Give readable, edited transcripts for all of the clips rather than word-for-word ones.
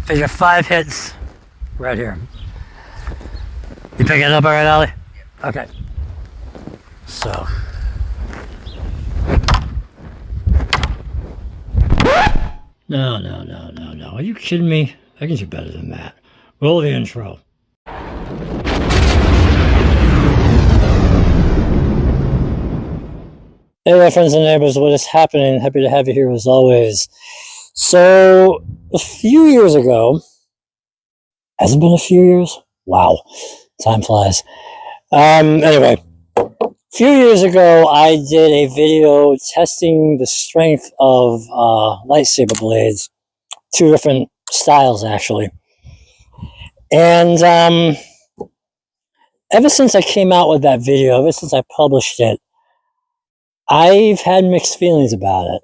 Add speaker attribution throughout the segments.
Speaker 1: Figure 5 hits right here. You picking it up all right, Ollie? Yeah. Okay. So. No. Are you kidding me? I can do better than that. Roll the intro. Hey there, friends and neighbors. What is happening? Happy to have you here as always. So, a few years ago, has it been a few years? Wow, time flies. Anyway, a few years ago, I did a video testing the strength of lightsaber blades, 2 different styles actually. And ever since I came out with that video, ever since I published it, I've had mixed feelings about it.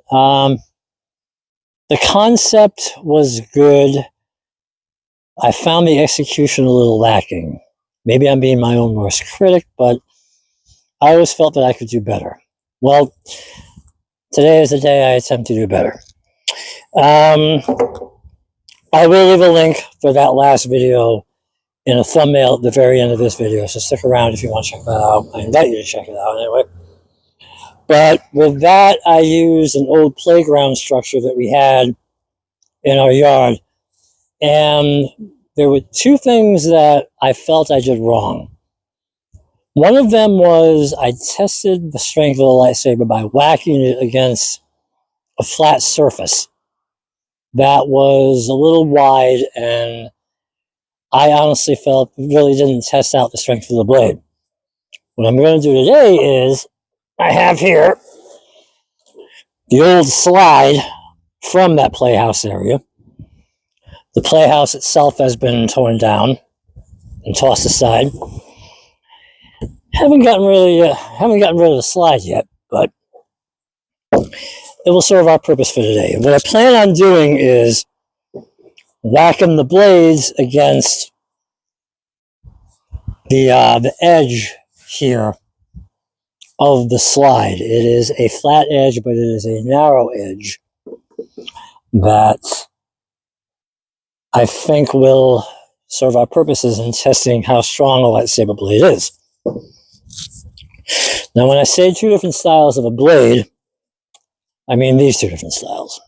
Speaker 1: The concept was good. I found the execution a little lacking. Maybe I'm being my own worst critic, but I always felt that I could do better. Well, today is the day I attempt to do better. I will leave a link for that last video in a thumbnail at the very end of this video, so stick around if you want to check that out. I invite you to check it out anyway. But with that, I used an old playground structure that we had in our yard. And there were 2 things that I felt I did wrong. One of them was I tested the strength of the lightsaber by whacking it against a flat surface that was a little wide, and I honestly felt really didn't test out the strength of the blade. What I'm going to do today is I have here the old slide from that playhouse area. The playhouse itself has been torn down and tossed aside. Haven't gotten rid of the slide yet, but it will serve our purpose for today. What I plan on doing is whacking the blades against the edge here of the slide. It is a flat edge, but it is a narrow edge that I think will serve our purposes in testing how strong a lightsaber blade is. Now, when I say 2 different styles of a blade, I mean these 2 different styles.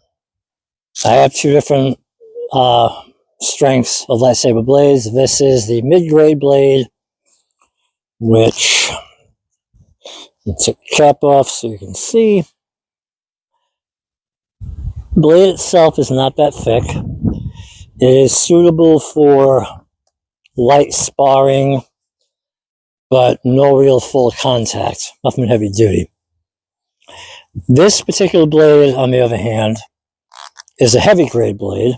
Speaker 1: I have 2 different strengths of lightsaber blades. This is the mid-grade blade, which I'll take the cap off so you can see. The blade itself is not that thick. It is suitable for light sparring, but no real full contact, nothing heavy duty. This particular blade, on the other hand, is a heavy grade blade,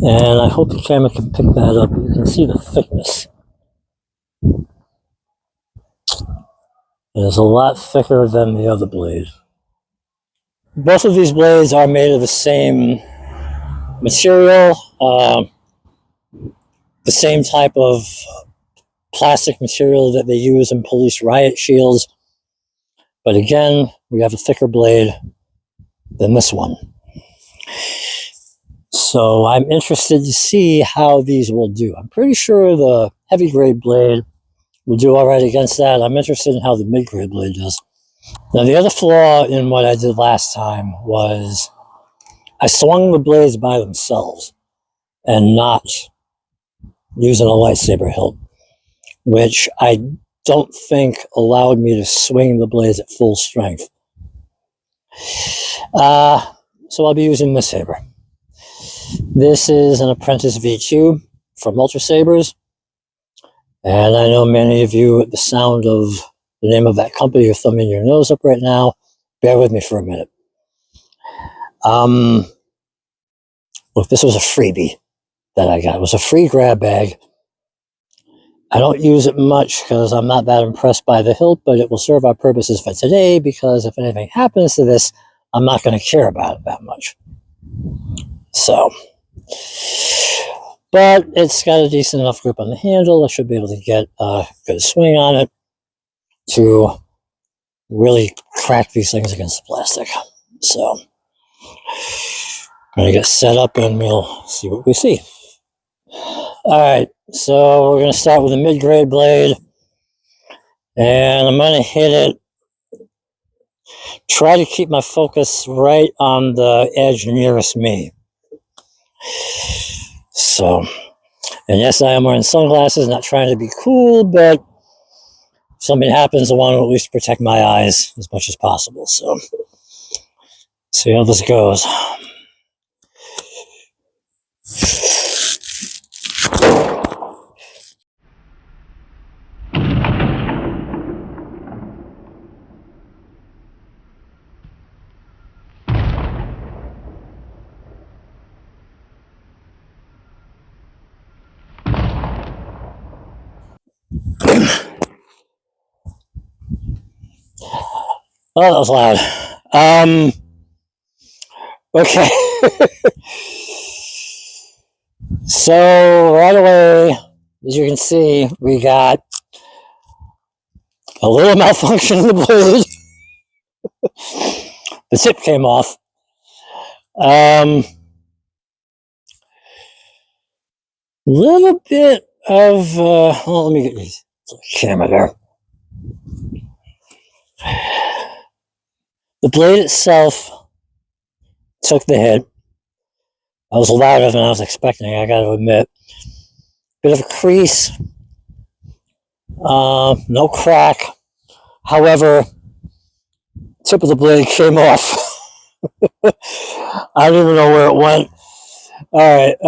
Speaker 1: and I hope the camera can pick that up. You can see the thickness. It is a lot thicker than the other blade. Both of these blades are made of the same material, the same type of plastic material that they use in police riot shields. But again, we have a thicker blade than this one. So I'm interested to see how these will do. I'm pretty sure the heavy grade blade will do all right against that. I'm interested in how the mid grade blade does. Now, the other flaw in what I did last time was I swung the blades by themselves and not using a lightsaber hilt, which I don't think allowed me to swing the blades at full strength. So I'll be using this saber. This is an Apprentice V2 from Ultra Sabers, and I know many of you, at the sound of the name of that company, are thumbing your nose up right now. Bear with me for a minute. Look, this was a freebie that I got. It was a free grab bag. I don't use it much because I'm not that impressed by the hilt, but it will serve our purposes for today, because if anything happens to this, I'm not going to care about it that much. So, but it's got a decent enough grip on the handle. I should be able to get a good swing on it to really crack these things against the plastic. So, Gonna get set up and we'll see what we see. Alright, so we're gonna start with a mid-grade blade, and I'm gonna hit it. Try to keep my focus right on the edge nearest me. So, and yes, I am wearing sunglasses, not trying to be cool, but if something happens, I want to at least protect my eyes as much as possible. So, see how this goes. Oh, that was loud. Okay. So, right away, as you can see, we got a little malfunction in the blade. The tip came off. Little bit of, let me get this camera there. The blade itself took the hit. I was louder than I was expecting, I gotta admit. Bit of a crease. No crack. However, tip of the blade came off. I don't even know where it went. Alright,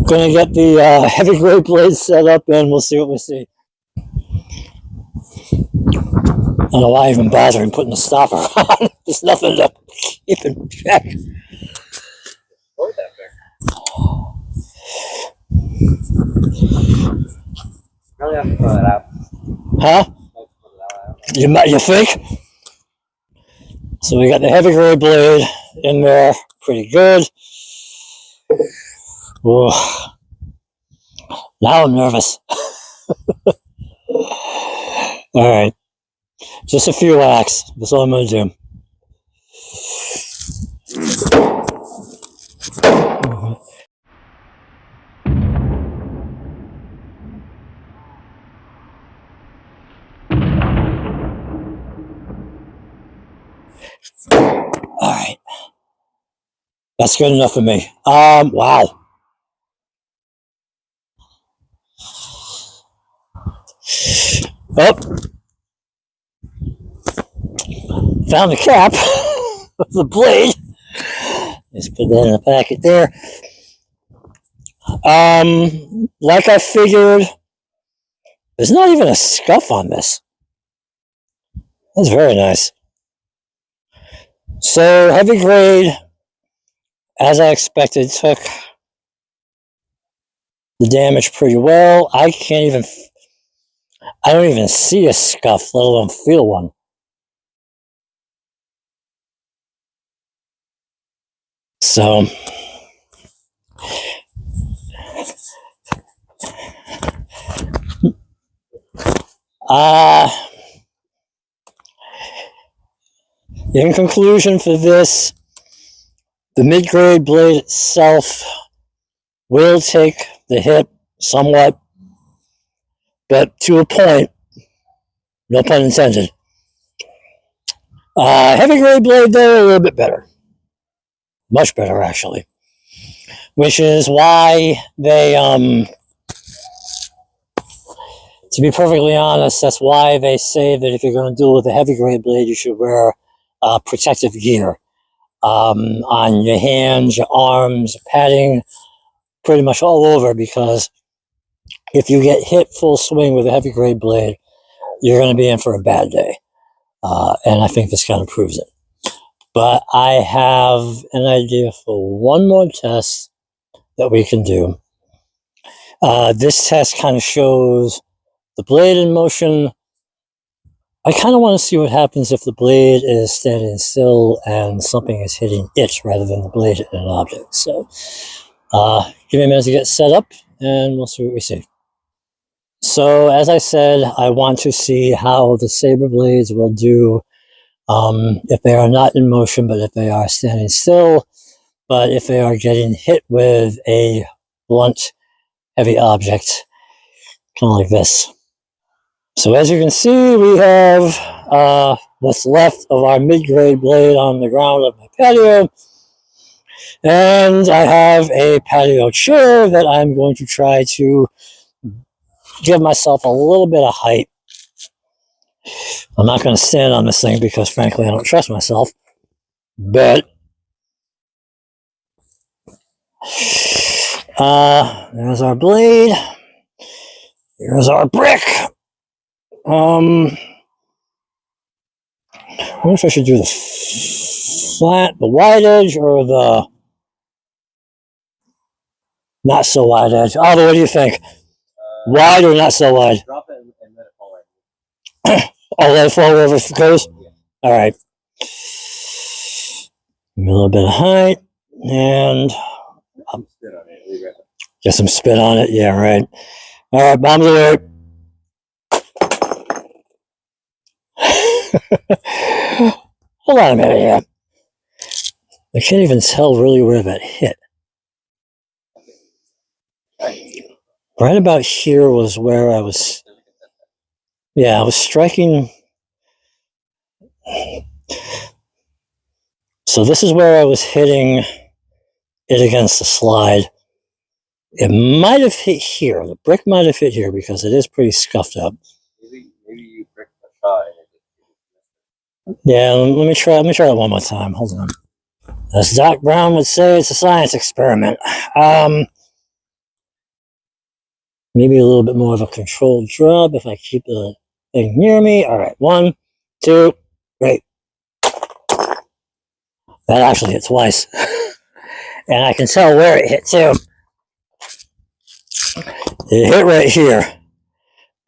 Speaker 1: gonna get the heavy grade blade set up and we'll see what we see. I don't know why I even bothering putting the stopper on. There's nothing to keep in check.
Speaker 2: Really have to throw that out.
Speaker 1: Huh? You think? So we got the heavy grade blade in there, pretty good. Whoa. Now I'm nervous. Alright. Just a few whacks. That's all I'm going to do. Alright. That's good enough for me. Wow. Oh. Found the cap of the blade. Just put that in the packet there. Like I figured, there's not even a scuff on this. That's very nice. So, heavy grade, as I expected, took the damage pretty well. I don't even see a scuff, let alone feel one. So, in conclusion for this, the mid-grade blade itself will take the hit somewhat, but to a point, no pun intended. Heavy grade blade though, a little bit better. Much better, actually. Which is why they, to be perfectly honest, that's why they say that if you're going to deal with a heavy grade blade, you should wear protective gear on your hands, your arms, padding, pretty much all over, because if you get hit full swing with a heavy grade blade, you're going to be in for a bad day. And I think this kind of proves it. But I have an idea for one more test that we can do. This test kind of shows the blade in motion. I kind of want to see what happens if the blade is standing still and something is hitting it rather than the blade hitting an object. So give me a minute to get set up and we'll see what we see. So as I said, I want to see how the saber blades will do if they are not in motion, but if they are standing still, but if they are getting hit with a blunt, heavy object, kind of like this. So as you can see, we have what's left of our mid-grade blade on the ground of my patio. And I have a patio chair that I'm going to try to give myself a little bit of height. I'm not going to stand on this thing because, frankly, I don't trust myself. But there's our blade. Here's our brick. I wonder if I should do the flat, the wide edge, or the not so wide edge. Oliver, what do you think? Wide or not so wide?
Speaker 2: Drop it and let it fall right.
Speaker 1: I'll let it fall wherever it goes?
Speaker 2: Yeah.
Speaker 1: All right. A little bit of height, and
Speaker 2: Spit on it. Leave it.
Speaker 1: get some spit on it. Yeah, right. All right, bombs away. Hold on a minute here. I can't even tell really where that hit. Right about here was where I was. Yeah, I was striking. So this is where I was hitting it against the slide. It might have hit here. The brick might have hit here because it is pretty scuffed up.
Speaker 2: Maybe you brick the shot.
Speaker 1: Yeah, let me try it one more time. Hold on. As Doc Brown would say, it's a science experiment. Maybe a little bit more of a controlled drop if I keep the thing near me. All right, 1, 2, great. That actually hit twice. And I can tell where it hit too. It hit right here.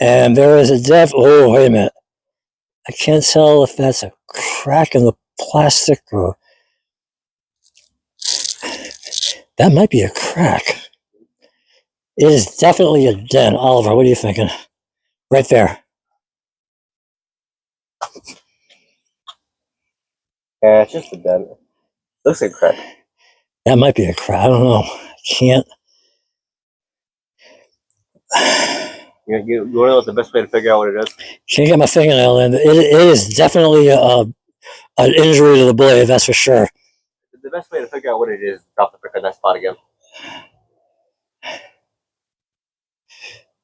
Speaker 1: And there is a oh, wait a minute. I can't tell if that's a crack in the plastic or... That might be a crack. It is definitely a dent. Oliver, what are you thinking? Right there.
Speaker 2: Yeah, it's just a dent. Looks like a crack.
Speaker 1: That might be a crack. I don't know. I can't.
Speaker 2: You want to know what's the best way to figure out what it is?
Speaker 1: Can't get my fingernail in. It is definitely an injury to the blade, that's for sure.
Speaker 2: The best way to figure out what it is drop the brick on that spot again.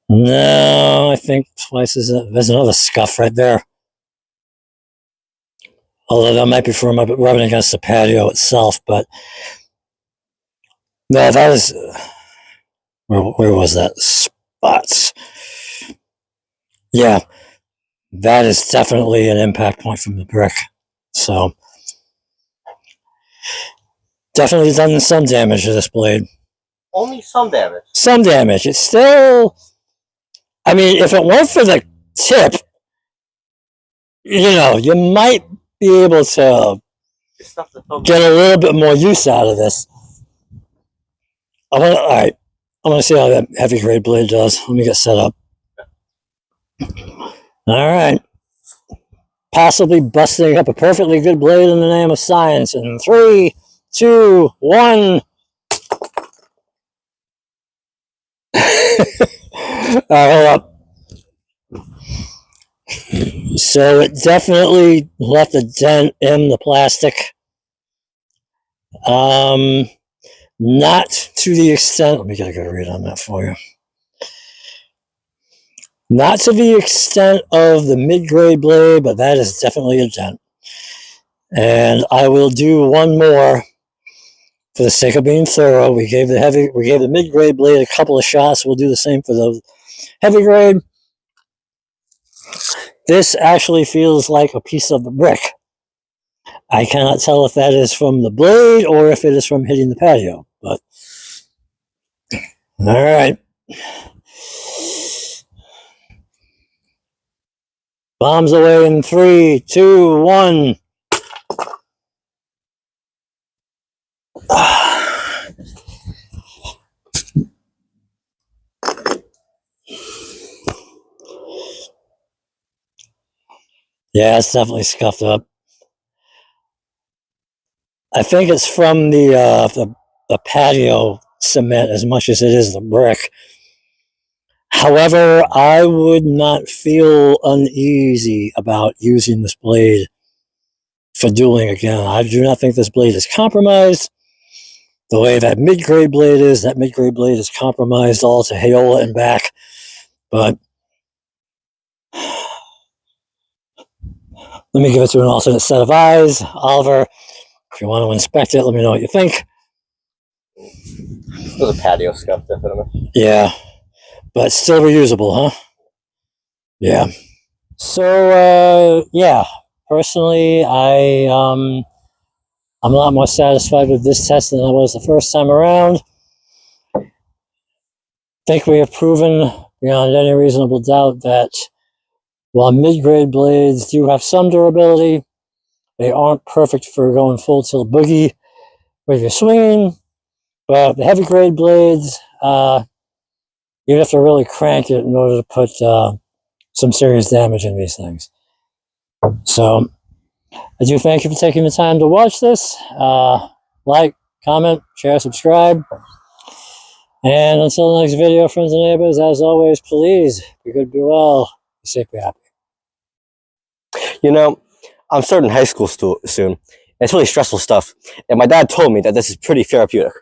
Speaker 1: No, I think twice is it. There's another scuff right there. Although that might be from rubbing against the patio itself, but no, that was where was that? Spots. Yeah, that is definitely an impact point from the brick. So definitely done some damage to this blade.
Speaker 2: Only some damage.
Speaker 1: Some damage. It's still. I mean, if it weren't for the tip, you might be able to get a little bit more use out of this. All right. I want to see how that heavy grade blade does. Let me get set up. All right. Possibly busting up a perfectly good blade in the name of science. In 3, 2, 1. All right, hold up. So it definitely left a dent in the plastic. Not to the extent, let me get a good read on that for you. Not to the extent of the mid-grade blade, but that is definitely a dent. And I will do one more for the sake of being thorough. We gave the mid-grade blade a couple of shots. We'll do the same for the heavy grade. This actually feels like a piece of the brick. I cannot tell if that is from the blade or if it is from hitting the patio, but all right. Bombs away in 3, 2, 1. Yeah, it's definitely scuffed up. I think it's from the patio cement as much as it is the brick. However, I would not feel uneasy about using this blade for dueling again. I do not think this blade is compromised. The way that mid-grade blade is, that mid-grade blade is compromised all to Hayola and back. But let me give it to an alternate set of eyes. Oliver, if you want to inspect it, let me know what you think.
Speaker 2: There's a patio scuff, definitely.
Speaker 1: Yeah, but still reusable, huh? Yeah. So, yeah, personally, I'm a lot more satisfied with this test than I was the first time around. I think we have proven beyond any reasonable doubt that while mid-grade blades do have some durability, they aren't perfect for going full tilt boogie with your swinging. But the heavy grade blades, you have to really crank it in order to put some serious damage in these things. So I do thank you for taking the time to watch this. Like, comment, share, subscribe. And until the next video, friends and neighbors, as always, please be good, be well, be safe, be happy.
Speaker 2: You know, I'm starting high school soon. It's really stressful stuff. And my dad told me that this is pretty therapeutic.